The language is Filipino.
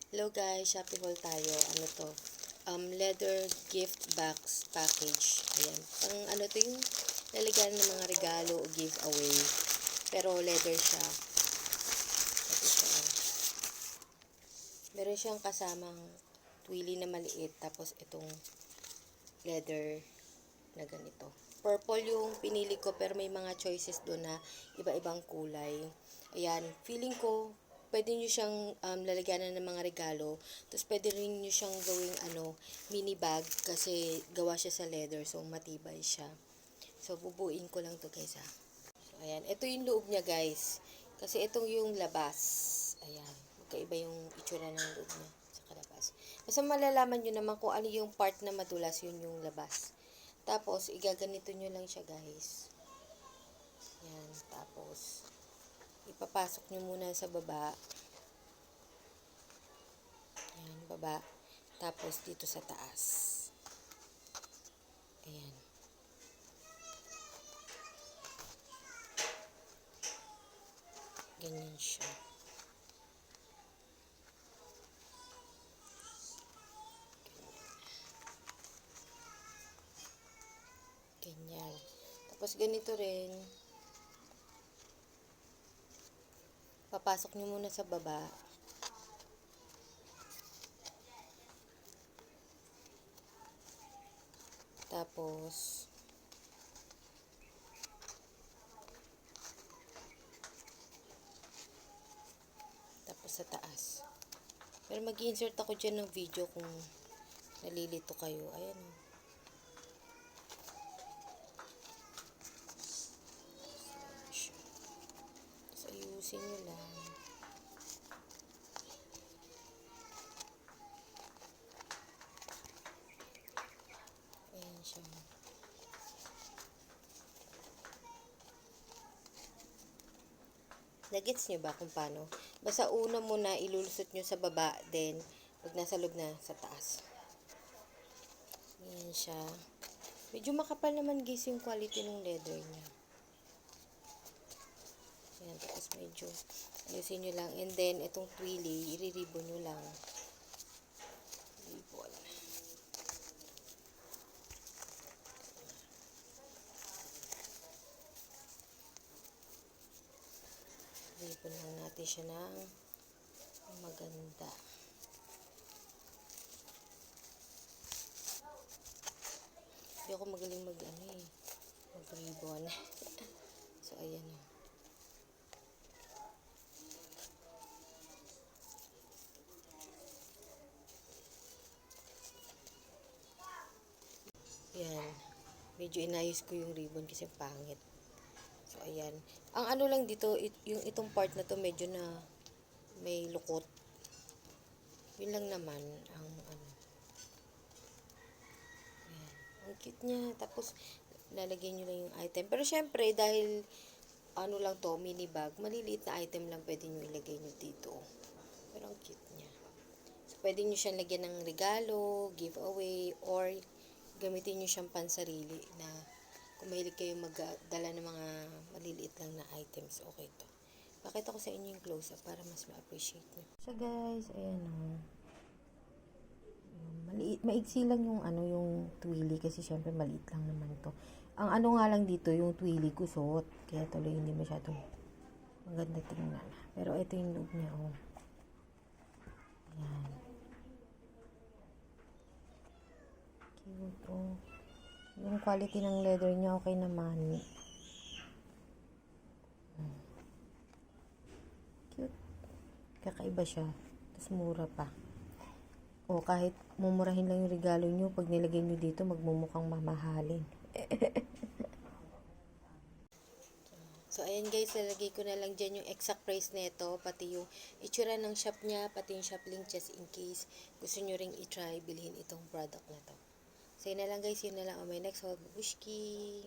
Hello guys, Shopee haul tayo. Ano to? Leather gift box package. Ayan. Pang ano to yung lalagyan ng mga regalo o giveaway. Pero leather siya. Ito siya. Meron siyang kasamang twilly na maliit. Tapos itong leather na ganito. Purple yung pinili ko pero may mga choices doon na iba-ibang kulay. Ayan. Feeling ko pwede nyo siyang lalagyanan ng mga regalo. Tapos pwede rin nyo siyang gawing mini bag kasi gawa siya sa leather. So matibay siya. So bubuin ko lang to guys ha. So ayan. Ito yung loob niya guys. Kasi itong yung labas. Ayan. Magkaiba yung itsura ng loob niya sa kalabas. Basta malalaman nyo naman kung ano yung part na madulas, yun yung labas. Tapos igaganito nyo lang siya guys. Ayan. Tapos ipapasok nyo muna sa baba. Ayan, baba. Tapos dito sa taas. Ayan. Ganyan siya. Ganyan. Tapos ganito rin. Papasok nyo muna sa baba. Tapos sa taas. Pero mag-insert ako dyan ng video kung nalilito kayo. Ayan. So, ayusin nyo lang. Ayan siya. Nagets nyo ba kung paano? Basta una muna ilulusot nyo sa baba, then pag nasa loob na, sa taas. Ayan siya. Medyo makapal naman guys yung quality ng leather niya. Ayan, tapos medyo ayusin nyo lang. And then, itong twilly, i-ribbon nyo lang. Ribbon. Ribbon lang natin siya ng maganda. Hindi ako magaling mag-ribbon. So, ayan o. Ayan. Medyo inayos ko yung ribbon kasi pangit. So, ayan. Ang ano lang dito, yung itong part na to medyo na may lukot. Yun lang naman ang ano. Ayan. Ang cute niya. Tapos, lalagyan nyo lang yung item. Pero syempre, dahil ano lang to, mini bag, maliliit na item lang pwede nyo ilagay nyo dito. Pero ang cute niya. So, pwede nyo siyang lagyan ng regalo, giveaway, or gamitin nyo siyang pansarili na kung mahilig kayo magdala ng mga maliliit lang na items, okay to. Pakita ko sa inyo yung close-up para mas ma-appreciate nyo. So guys, ayan o. Maliit, maiksi lang yung yung twilly kasi syempre maliit lang naman to. Ang ano nga lang dito, yung twilly kusot. Kaya tuloy hindi masyadong maganda tingnan. Pero ito yung loob niya o. Ayan. Cute o. Yung quality ng leather niya okay naman. Cute. Kakaiba siya. Tapos mura pa. O kahit mumurahin lang yung regalo nyo, pag nilagay nyo dito, magmumukhang mamahalin. So, ayan guys, lalagay ko na lang dyan yung exact price nito, pati yung itsura ng shop niya, pati yung shop link just in case gusto nyo ring i-try bilhin itong product na to. So, yun na lang guys, yun na lang on my next haul. Bushki!